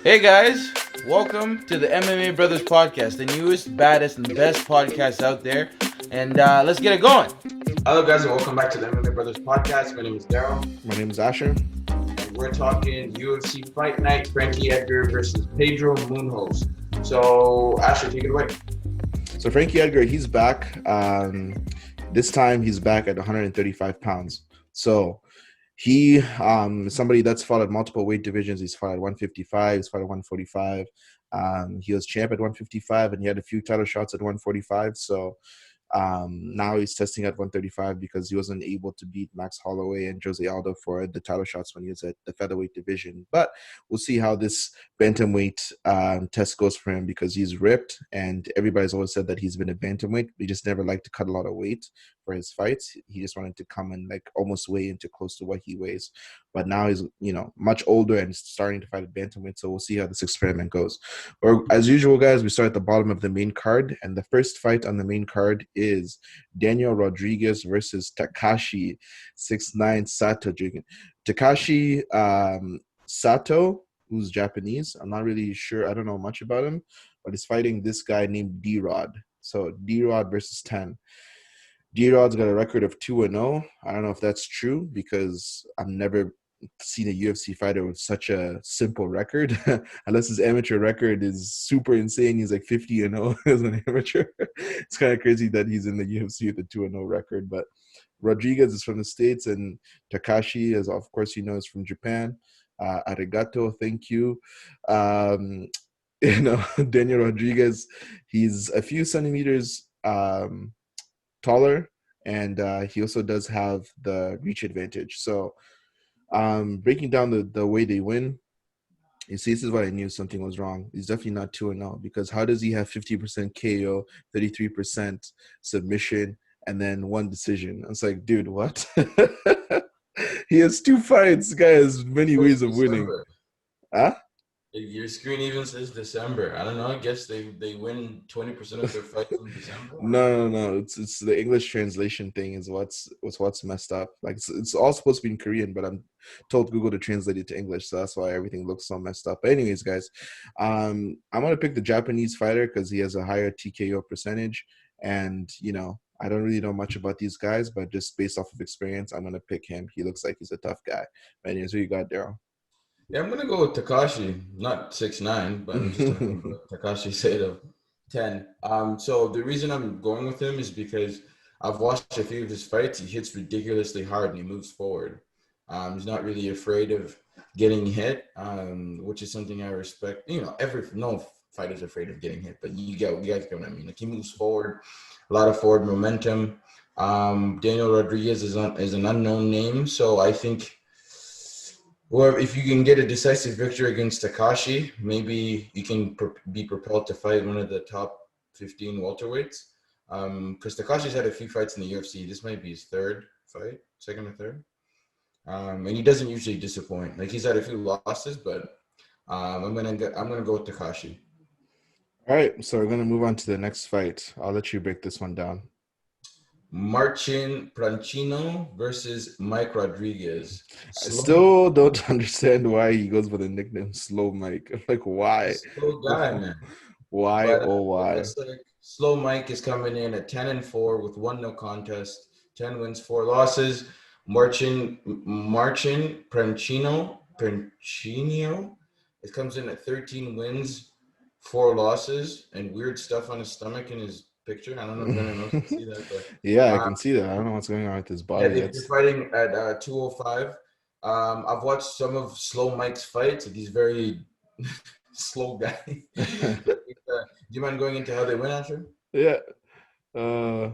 Hey guys, welcome to the MMA Brothers podcast, the newest, baddest, and best podcast out there. And let's get it going. Hello, guys, and welcome back to the MMA Brothers podcast. My name is Daryl, My name is Asher. and we're talking UFC Fight Night, Frankie Edgar versus Pedro Munhoz. So, Asher, take it away. So Frankie Edgar, he's back. This time he's back at 135 pounds. So he is somebody that's fought at multiple weight divisions. He's fought at 155, he's fought at 145. He was champ at 155 and he had a few title shots at 145. So now he's testing at 135 because he wasn't able to beat Max Holloway and Jose Aldo for the title shots when he was at the featherweight division. But we'll see how this bantamweight test goes for him because he's ripped and everybody's always said that he's been a bantamweight. He just never liked to cut a lot of weight for his fights. He just wanted to come and like almost weigh into close to what he weighs. But now he's, much older and starting to fight at bantamweight. So we'll see how this experiment goes. Or as usual, guys, we start at the bottom of the main card. And the first fight on the main card is Daniel Rodriguez versus Takashi 6'9" Sato. Takashi Sato, who's Japanese. I'm not really sure. I don't know much about him. But he's fighting this guy named D-Rod. So D-Rod versus 10. D-Rod's got a record of 2-0. I don't know if that's true because I've never seen a UFC fighter with such a simple record, unless his amateur record is super insane. He's like 50-0 as an amateur. It's kind of crazy that he's in the UFC with a 2-0 record. But Rodriguez is from the States, and Takashi, as of course you know, is from Japan. Arigato, thank you. Daniel Rodriguez, he's a few centimeters taller, and he also does have the reach advantage. So breaking down the way they win, you see, this is what I knew something was wrong. He's definitely not 2-0 because how does he have 50% KO, 33% submission, and then one decision? It's like, dude, what? He has two fights. This guy has many ways of winning. Huh? Your screen even says December. I don't know. I guess they win 20% of their fights in December. No. It's the English translation thing is what's messed up. Like it's all supposed to be in Korean, but I'm told Google to translate it to English, so that's why everything looks so messed up. But anyways, guys, I'm gonna pick the Japanese fighter because he has a higher TKO percentage, and I don't really know much about these guys, but just based off of experience, I'm gonna pick him. He looks like he's a tough guy. But anyways, who you got, Daryl? Yeah, I'm gonna go with Takashi, not 6'9", but I'm just talking about Takashi Sato 10. So the reason I'm going with him is because I've watched a few of his fights. He hits ridiculously hard and he moves forward. He's not really afraid of getting hit, which is something I respect. No fighter's afraid of getting hit, but you guys get what I mean. Like he moves forward, a lot of forward momentum. Daniel Rodriguez is an unknown name, so I think. Or if you can get a decisive victory against Takashi, maybe you can be propelled to fight one of the top 15 welterweights. Because Takashi's had a few fights in the UFC. This might be his third fight, second or third. And he doesn't usually disappoint. Like he's had a few losses, but I'm gonna go with Takashi. All right, so we're gonna move on to the next fight. I'll let you break this one down. Marcin Prancino versus Mike Rodriguez. I still don't understand why he goes by the nickname Slow Mike. Like, why? Slow guy, man. Why? But Oh, it why? looks like Slow Mike is coming in at 10-4 with one no contest, 10 wins, 4 losses. Marcin Prancino, it comes in at 13 wins, 4 losses, and weird stuff on his stomach in his picture. I don't know if anyone else can see that, but Yeah, I can see that. I don't know what's going on with his yeah, body. they're fighting at 205. I've watched some of Slow Mike's fights. He's very slow guy. Do you mind going into how they win, Asher? Yeah. Uh,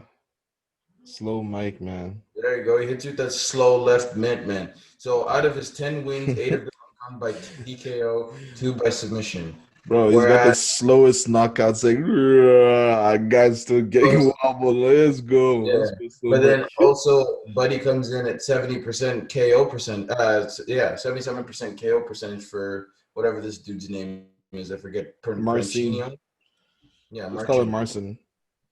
Slow Mike, man. There you go. He hits you with that slow left mid, man. So out of his 10 wins, 8 of them are done by TKO, 2 by submission. Bro, he's got the Whereas, slowest knockouts. Like, I guy's still getting wobbled. Let's go. yeah. Let's go, Slow But Mike. then also, Buddy comes in at 70% KO percent. 77% KO percentage for whatever this dude's name is. I forget. Marcin. Prancino. Yeah, Let's call him Marcin. Marcin.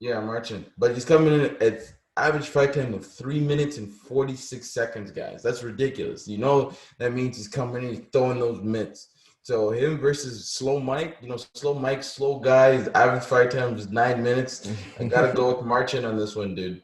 Yeah, Marcin. But he's coming in at average fight time of 3 minutes and 46 seconds, guys. That's ridiculous. That means he's coming in, he's throwing those mitts. So him versus Slow Mike, Slow Mike, slow guy, his average fight time is 9 minutes. I gotta go with Marcin on this one, dude.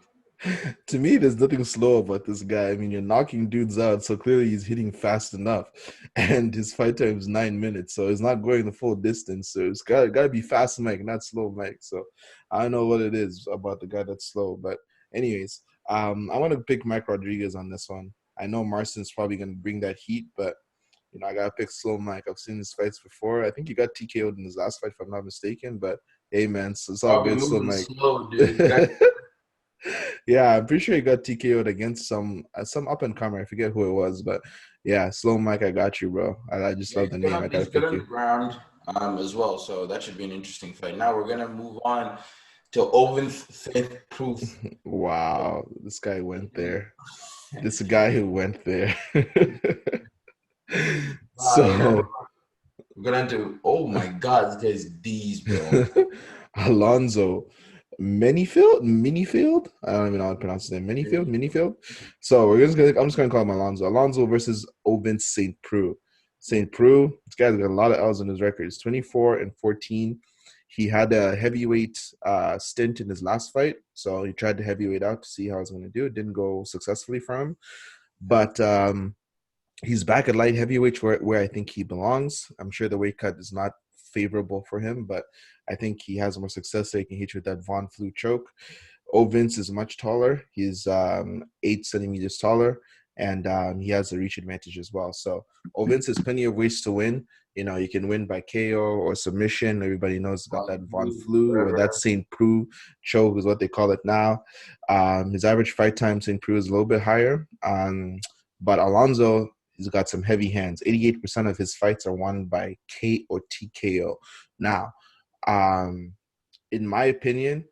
To me, there's nothing slow about this guy. I mean, you're knocking dudes out, so clearly he's hitting fast enough. And his fight time is 9 minutes, so he's not going the full distance. So it's gotta be fast Mike, not slow Mike. So I don't know what it is about the guy that's slow. But anyways, I want to pick Mike Rodriguez on this one. I know Marcin's probably gonna bring that heat, but I gotta pick slow Mike. I've seen his fights before. I think he got TKO'd in his last fight, if I'm not mistaken. But hey, man, so it's all I'll be good, slow moving Mike. slow, dude. Yeah, I'm pretty sure he got TKO'd against some up and comer. I forget who it was, but yeah, slow Mike, I got you, bro. I just Yeah, love the name. I gotta he's good pick on the you. ground as well. So that should be an interesting fight. Now we're gonna move on to Ovince SaintPreux. Wow, this guy went there. This guy who went there. So We're gonna do. Oh my God, this guy's D's, bro. Alonso Minifield. I don't even know how to pronounce his name. Minifield. So I'm just gonna call him Alonso. Alonso versus Ovince SaintPreux. SaintPreux. This guy's got a lot of L's on his record. He's 24-14. He had a heavyweight stint in his last fight, so he tried to heavyweight out to see how he's going to do. It didn't go successfully for him, but he's back at light heavyweight where I think he belongs. I'm sure the weight cut is not favorable for him, but I think he has more success. So he can hit you with that Von Flue choke. Ovince is much taller. He's 8 centimeters taller, and he has a reach advantage as well. So Ovince has plenty of ways to win. You can win by KO or submission. Everybody knows about that Von Flue or that SaintPreux choke is what they call it now. His average fight time, SaintPreux, is a little bit higher. But Alonso, he's got some heavy hands. 88% of his fights are won by K or TKO. Now, in my opinion,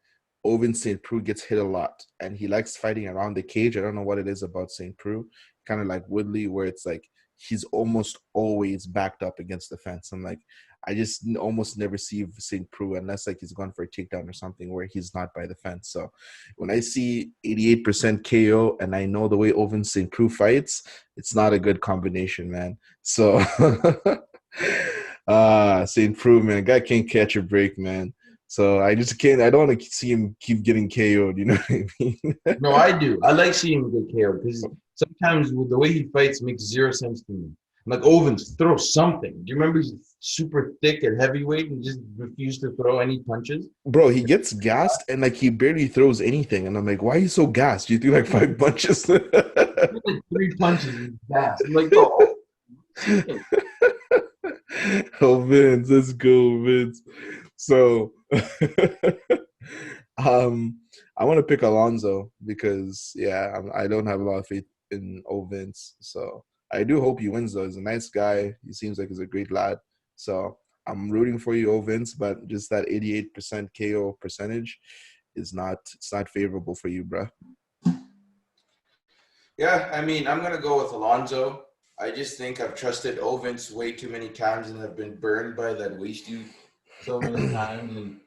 Ovince SaintPreux gets hit a lot, and he likes fighting around the cage. I don't know what it is about SaintPreux, kind of like Woodley, where it's like he's almost always backed up against the fence. I'm like, I just almost never see SaintPreux unless like he's going for a takedown or something where he's not by the fence. So when I see 88% KO and I know the way Ovince SaintPreux fights, it's not a good combination, man. So SaintPreux, man, guy can't catch a break, man. So I just can't. I don't want to see him keep getting KO'd. You know what I mean? No, I do. I like seeing him get KO because sometimes with the way he fights makes zero sense to me. Like Ovince, throw something. Do you remember he's super thick at heavyweight and just refused to throw any punches? Bro, he gets gassed and like he barely throws anything. And I'm like, why are you so gassed? You threw like 5 punches. Like 3 punches and gassed. I'm like, oh. Oh, Vince, let's go, Vince. So, I want to pick Alonso because, yeah, I don't have a lot of faith in Ovince. So, I do hope he wins, though. He's a nice guy. He seems like he's a great lad. So, I'm rooting for you, Ovince, but just that 88% KO percentage it's not favorable for you, bro. Yeah, I mean, I'm going to go with Alonso. I just think I've trusted Ovince way too many times and have been burned by that waste you so many times. And,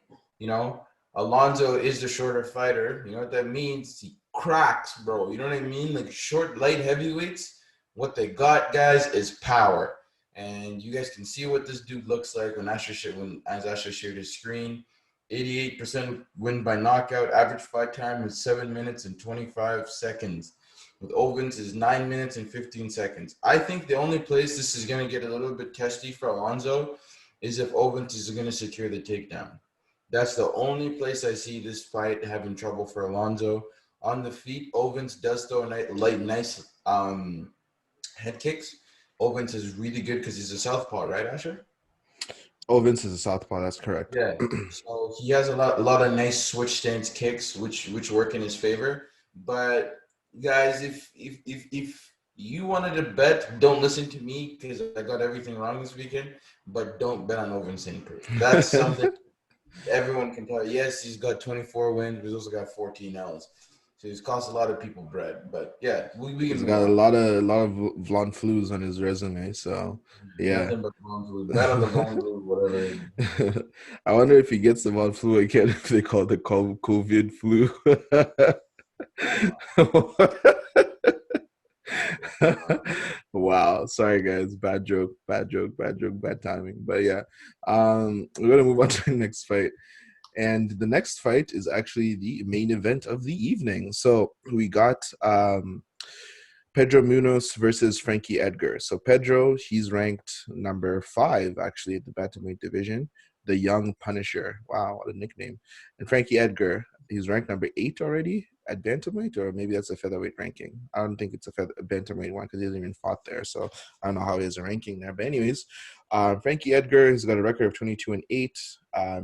Alonso is the shorter fighter. You know what that means? He cracks, bro. You know what I mean? Like short, light heavyweights, what they got, guys, is power. And you guys can see what this dude looks like as Asher shared his screen. 88% win by knockout. Average fight time is 7 minutes and 25 seconds. With Ovince is 9 minutes and 15 seconds. I think the only place this is going to get a little bit testy for Alonso is if Ovince is going to secure the takedown. That's the only place I see this fight having trouble for Alonso. On the feet, Ovince does throw nice head kicks. Ovince is really good because he's a southpaw, right, Asher? Ovince is a southpaw. That's correct. Yeah. So he has a lot of nice switch stance kicks, which work in his favor. But guys, if you wanted to bet, don't listen to me because I got everything wrong this weekend. But don't bet on Ovince SaintPreux. That's something everyone can tell. Yes, he's got 24 wins, but he's also got 14 L's. So he's cost a lot of people bread. But yeah, we can. He's got a lot of Von Flues on his resume. So yeah. Nothing but Von Flue. Bet on the Von Flue, whatever. I wonder if he gets the Von Flu again. If they call the COVID flu. Wow. Sorry, guys. Bad joke. Bad joke. Bad joke. Bad timing. But yeah, we're gonna move on to the next fight. And the next fight is actually the main event of the evening. So we got Pedro Munhoz versus Frankie Edgar. So Pedro, he's ranked number 5 actually at the bantamweight division, the Young Punisher. Wow, what a nickname! And Frankie Edgar, he's ranked number 8 already at bantamweight, or maybe that's a featherweight ranking. I don't think it's a bantamweight one because he hasn't even fought there. So I don't know how he has a ranking there. But anyways, Frankie Edgar has got a record of 22-8.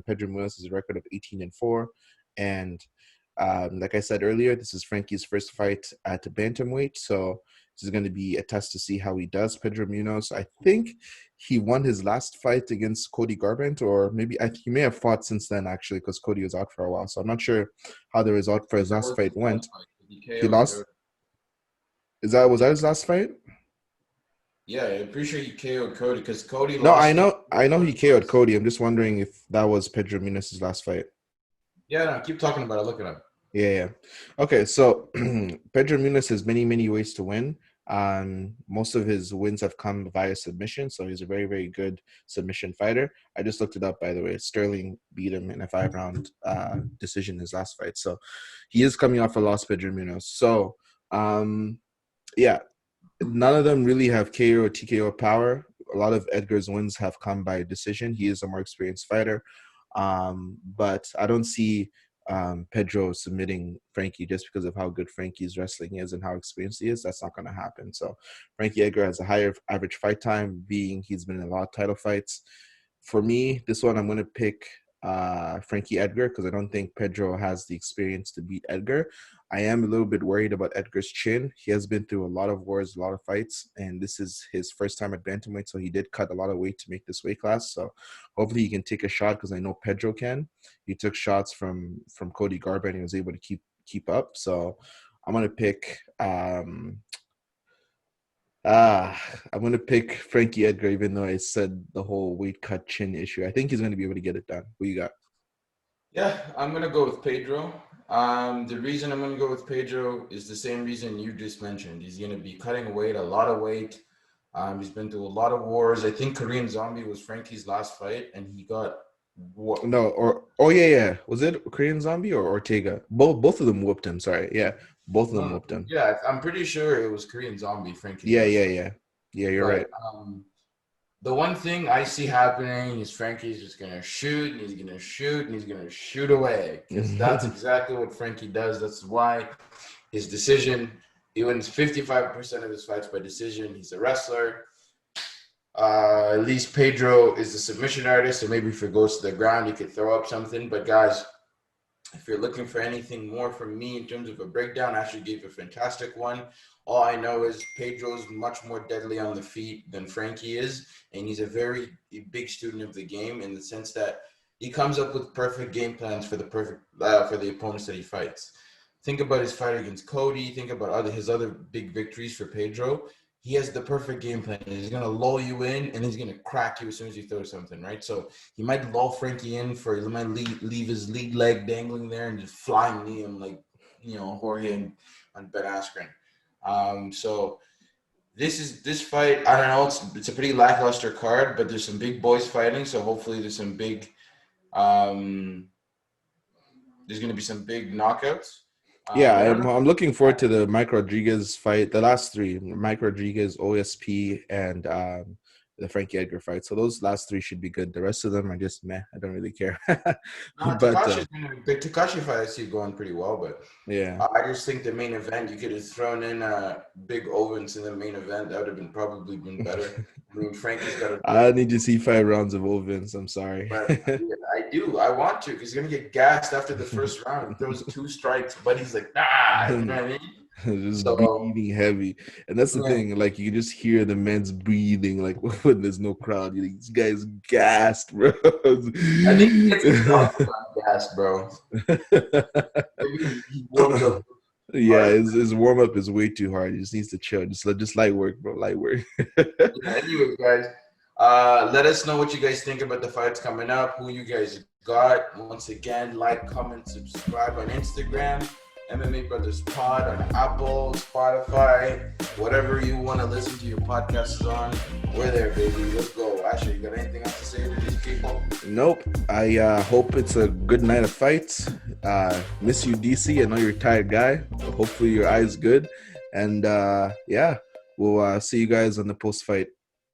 Pedro Munhoz has a record of 18-4, and like I said earlier, this is Frankie's first fight at the bantamweight, so this is going to be a test to see how he does. Pedro Munhoz, I think he won his last fight against Cody Garbrandt, or maybe he may have fought since then actually, because Cody was out for a while. So I'm not sure how the result for his last fight went. He lost. Was that his last fight? Yeah, I'm pretty sure he KO'd Cody because Cody No, lost. I know he KO'd Cody. I'm just wondering if that was Pedro Munhoz's last fight. Yeah, no, keep talking about it. Look it up. Yeah. Okay, so Pedro Munhoz has many, many ways to win. Most of his wins have come via submission, so he's a very, very good submission fighter. I just looked it up, by the way. Sterling beat him in a 5-round decision in his last fight. So he is coming off a loss, Pedro Munhoz. So, yeah, none of them really have KO or TKO power. A lot of Edgar's wins have come by decision. He is a more experienced fighter. But I don't see Pedro submitting Frankie just because of how good Frankie's wrestling is and how experienced he is. That's not going to happen. So Frankie Edgar has a higher average fight time, being he's been in a lot of title fights. For me, this one I'm going to pick Frankie Edgar because I don't think Pedro has the experience to beat Edgar. I am a little bit worried about Edgar's chin. He has been through a lot of wars, a lot of fights, and this is his first time at bantamweight, so he did cut a lot of weight to make this weight class. So hopefully he can take a shot because I know Pedro can. He took shots from Cody Garbrandt and was able to keep up. So I'm gonna pick I'm gonna pick Frankie Edgar, even though I said the whole weight cut chin issue. I think he's gonna be able to get it done. What you got? Yeah, I'm gonna go with Pedro. The reason I'm gonna go with Pedro is the same reason you just mentioned. He's gonna be cutting weight, a lot of weight. He's been through a lot of wars. I think Korean Zombie was Frankie's last fight, and he got what? No, or oh yeah. Was it Korean Zombie or Ortega? Both of them whooped him. Sorry, yeah, both of them whooped him. Yeah, I'm pretty sure it was Korean Zombie, Frankie. Yeah. You're right. The one thing I see happening is Frankie's just gonna shoot, and he's gonna shoot, and he's gonna shoot away, because that's exactly what Frankie does. That's why his decision, he wins 55% of his fights by decision. He's a wrestler. At least Pedro is a submission artist, so maybe if it goes to the ground, he could throw up something. But guys, if you're looking for anything more from me in terms of a breakdown, I actually gave a fantastic one. All I know is Pedro's much more deadly on the feet than Frankie is, and he's a very big student of the game in the sense that he comes up with perfect game plans for the opponents that he fights. Think about his fight against Cody. Think about his other big victories for Pedro. He has the perfect game plan. He's going to lull you in, and he's going to crack you as soon as you throw something, right? So he might lull Frankie in he might leave his lead leg dangling there and just flying knee him like, Jorge on Ben Askren. So this fight, I don't know, it's a pretty lackluster card, but there's some big boys fighting, so hopefully there's some big there's going to be some big knockouts. I'm looking forward to the Mike Rodriguez fight, the last three, Mike Rodriguez, OSP, and the Frankie Edgar fight. So those last three should be good. The rest of them are just meh. I don't really care. Takashi fight I see going pretty well, but yeah, I just think the main event, you could have thrown in big Ovince in the main event. That would have probably been better. I mean, Frankie's got I need to see 5 rounds of Ovince. I'm sorry. But I do. I want to, because he's going to get gassed after the first round. He throws 2 strikes, but he's like, nah. You know what I mean? Just breathing heavy, and that's the thing. Like, you can just hear the men's breathing, like when there's no crowd. This guy's gassed, bro. I think he gets gassed, bro. Maybe he warms up. Yeah, his warm up is way too hard. He just needs to chill. Just light work, bro. Light work. Anyways, guys, let us know what you guys think about the fights coming up. Who you guys got? Once again, like, comment, subscribe on Instagram. MMA Brothers Pod on Apple, Spotify, whatever you want to listen to your podcasts on. We're there, baby. Let's go. Asher, you got anything else to say to these people? Nope. I hope it's a good night of fights. Miss you, DC. I know you're a tired guy. Hopefully your eye's good. And yeah, we'll see you guys on the post-fight